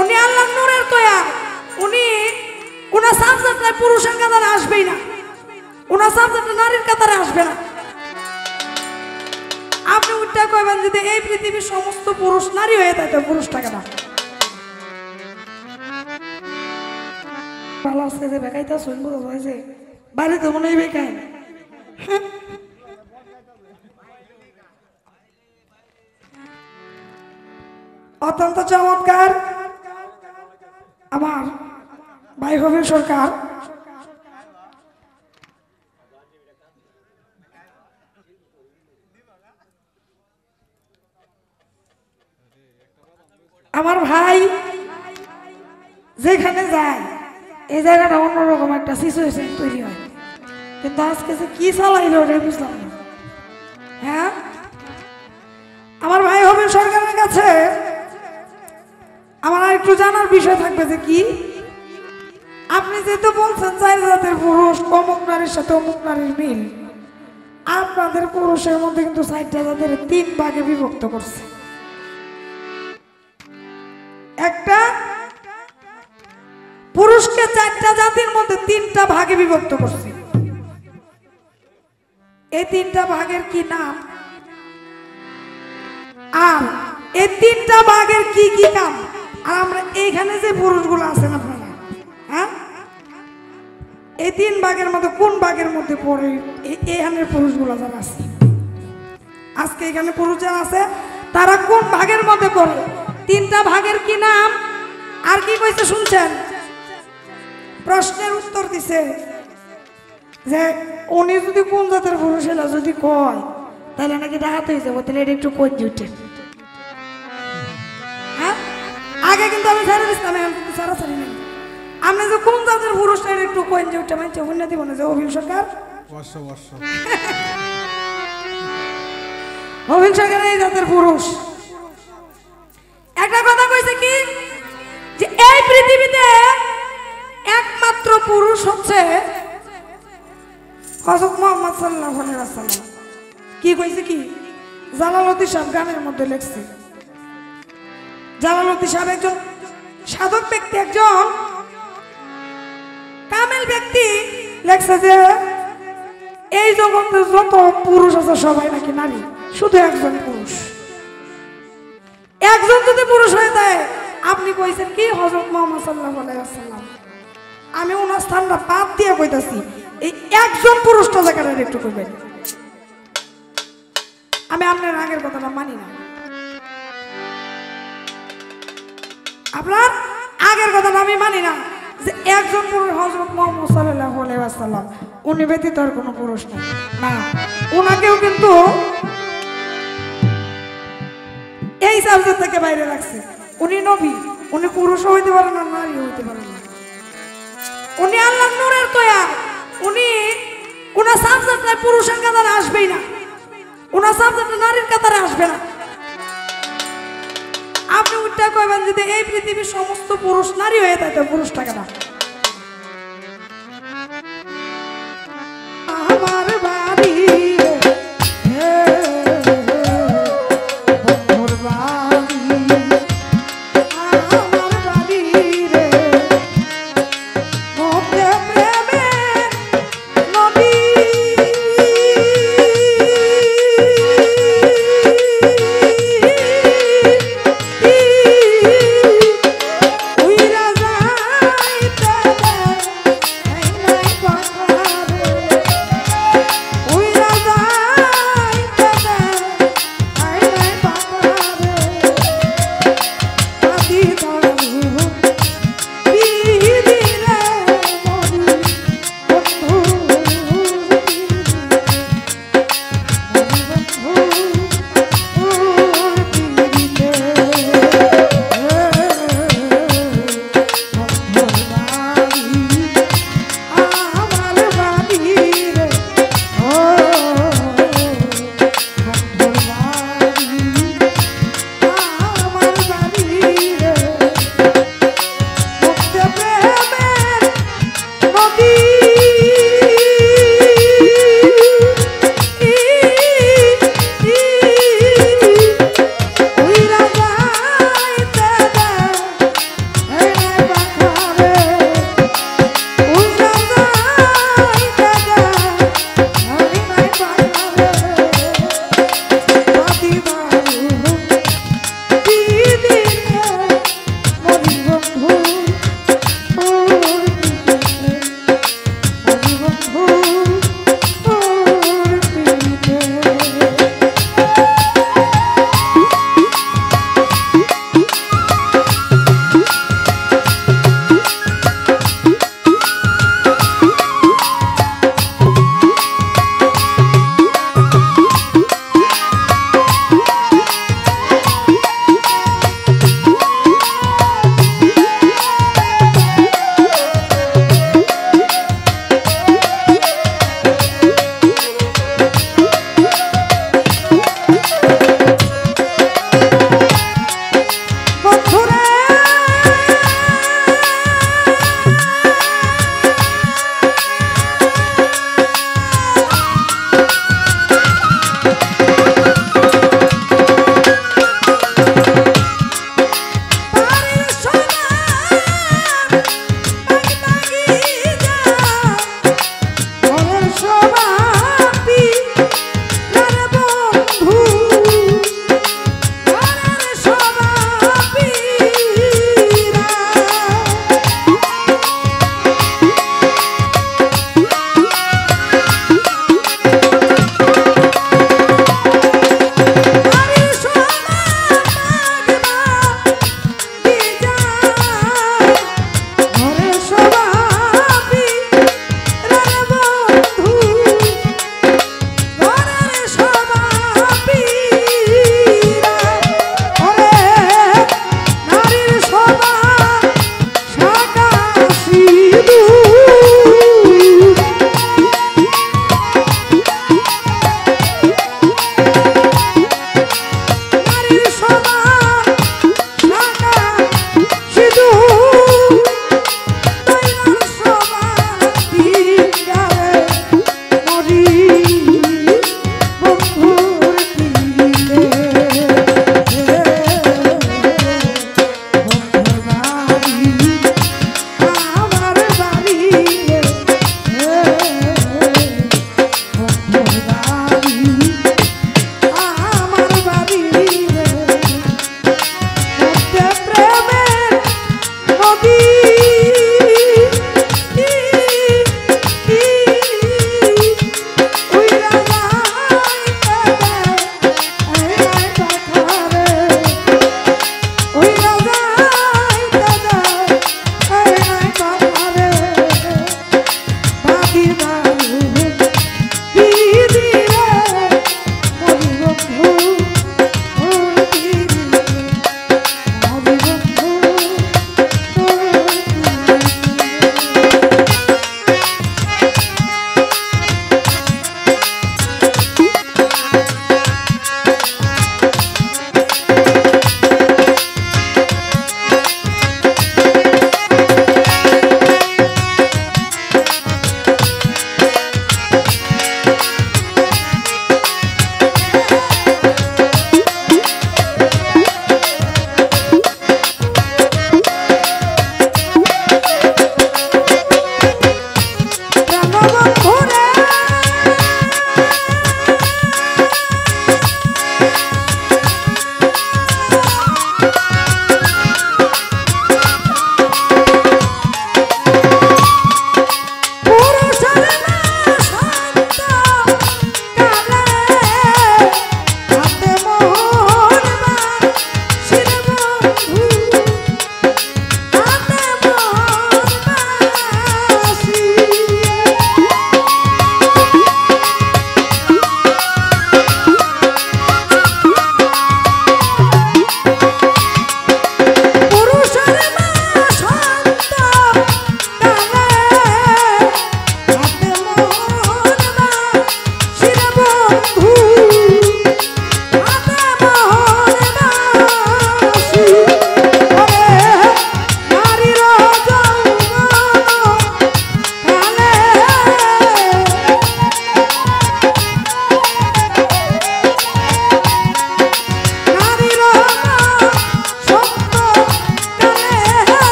উনি আল্লাহর নূরের তৈয়া। উনি ওনার সাবজেক্টে পুরুষের কাতারে আসবেই না, ওনার সাবজেক্টে নারীর কাতারে আসবে না। আপনি উঠটা কইবেন যদি এই পৃথিবীর সমস্ত পুরুষ নারী হয়ে থাকে পুরুষটাকে না ভালো আছে যে বেকাইতা শুনবো হয়েছে বাইরে তো মনে হয় বেকাই। অত্যন্ত চমৎকার আমার ভাই হবির সরকার। আমার ভাই যেখানে যায় এই জায়গাটা অন্যরকম একটা সিচুয়েশন তৈরি হয়, কিন্তু আজকে যে কি চালাইলো ওটা বুঝলাম না। হ্যাঁ, আমার ভাই হবির সরকারের কাছে আমার একটু জানার বিষয় থাকবে যে কি আপনি যেহেতু বলছেন চার জাতের পুরুষ অমুক নারীর সাথে অমুক নারীর মিল, আপনাদের পুরুষের মধ্যে কিন্তু 4টা জাতের 3 ভাগে বিভক্ত করছে। একটা পুরুষকে 4টা জাতির মধ্যে 3টা ভাগে বিভক্ত করছে। এই 3টা ভাগের কি নাম আর এই 3টা ভাগের কি কি কাম, আর আমরা এইখানে যে পুরুষগুলো আছেন আপনারা, হ্যাঁ, এই 3 ভাগের মধ্যে কোন ভাগের মধ্যে পড়ে এইখানের পুরুষগুলো যারা আছে, আজকে এখানে পুরুষ যারা আছে তারা কোন ভাগের মধ্যে পড়ে? 3টা ভাগের কি নাম আর কি কইছে শুনছেন? প্রশ্নের উত্তর দিছে যে উনি যদি কোন জাতের পুরুষ এলা যদি কয় তাহলে নাকি ডাকাত হয়ে যাবো, তাহলে এটা একটু কই উঠে। হ্যাঁ, আগে কিন্তু আমি ছাড়া দিচ্ছিলাম, এখন কিন্তু ছাড়া ছাড়ি নেই। আপনি যে কোন জাতের পুরুষ একটু কইন যে উঠে মানছে হইনা দিব না যে অভিল সরকার অভিল সরকার এই জাতের পুরুষ। একটা কথা কইছে কি যে এই পৃথিবীতে একমাত্র পুরুষ হচ্ছে হযরত মুহাম্মদ সাল্লাল্লাহু আলাইহি ওয়াসাল্লাম। কি কইছে কি জালালউদ্দিন সাহেব গানের মধ্যে লেখছে। জালালউদ্দিন সাহেব একজন সাধক ব্যক্তি, একজন কামেল ব্যক্তি, লেখছে যে এই জগতে যত পুরুষ আছে সবাই নাকি নারী, শুধু একজন পুরুষ। একজন যদি পুরুষ হয়ে যায়, আপনি কইছেন কি হযরত মুহাম্মদ সাল্লাল্লাহু আলাইহি ওয়াসাল্লাম, আমি ওনার স্থানটা বাদ দিয়ে কইতাছি এই একজন পুরুষটা জায়গাটা একটু কইবেন। আমি আপনার আগের কথাটা মানি না, আপনার আগের কথাটা আমি মানি না যে একজন পুরুষ হযরত মুহাম্মদ সাল্লাল্লাহু আলাইহি ওয়াসাল্লাম, উনি ব্যতীত আর কোনো পুরুষ নেই। না, ওনাকেও কিন্তু এই সাবজেক্ট থেকে বাইরে রাখছে। উনি নবী, উনি পুরুষও হইতে পারেন না, নারীও হইতে পারেন না। উনি আল্লাহর নূরের তৈয়া। উনি ওনার সাবজেক্টে পুরুষের কাতারে আসবেই না, ওনার সাবজেক্টে নারীর কাতারে আসবে না। আপনি উঠটা কইবেন যদি এই পৃথিবীর সমস্ত পুরুষ নারী হয়ে থাকে পুরুষটাকে না আমার বাড়ি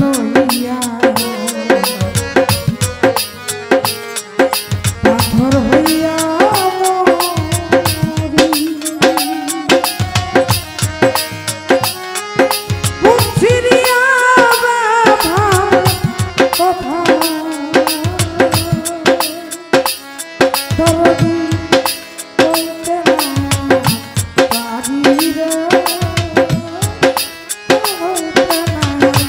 লইয়া পাথর হইয়া মরি। বুঝিয়া ব্যথার কথা দরদি বলতে না পারি রে, বলতে না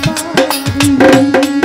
পারি।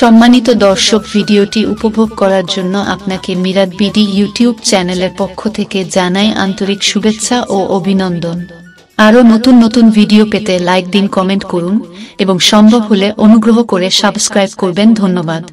সম্মানিত দর্শক, ভিডিওটি উপভোগ করার জন্য আপনাকে মিরাত বিডি ইউটিউব চ্যানেলের পক্ষ থেকে জানাই আন্তরিক শুভেচ্ছা ও অভিনন্দন। আরও নতুন নতুন ভিডিও পেতে লাইক দিন, কমেন্ট করুন এবং সম্ভব হলে অনুগ্রহ করে সাবস্ক্রাইব করবেন। ধন্যবাদ।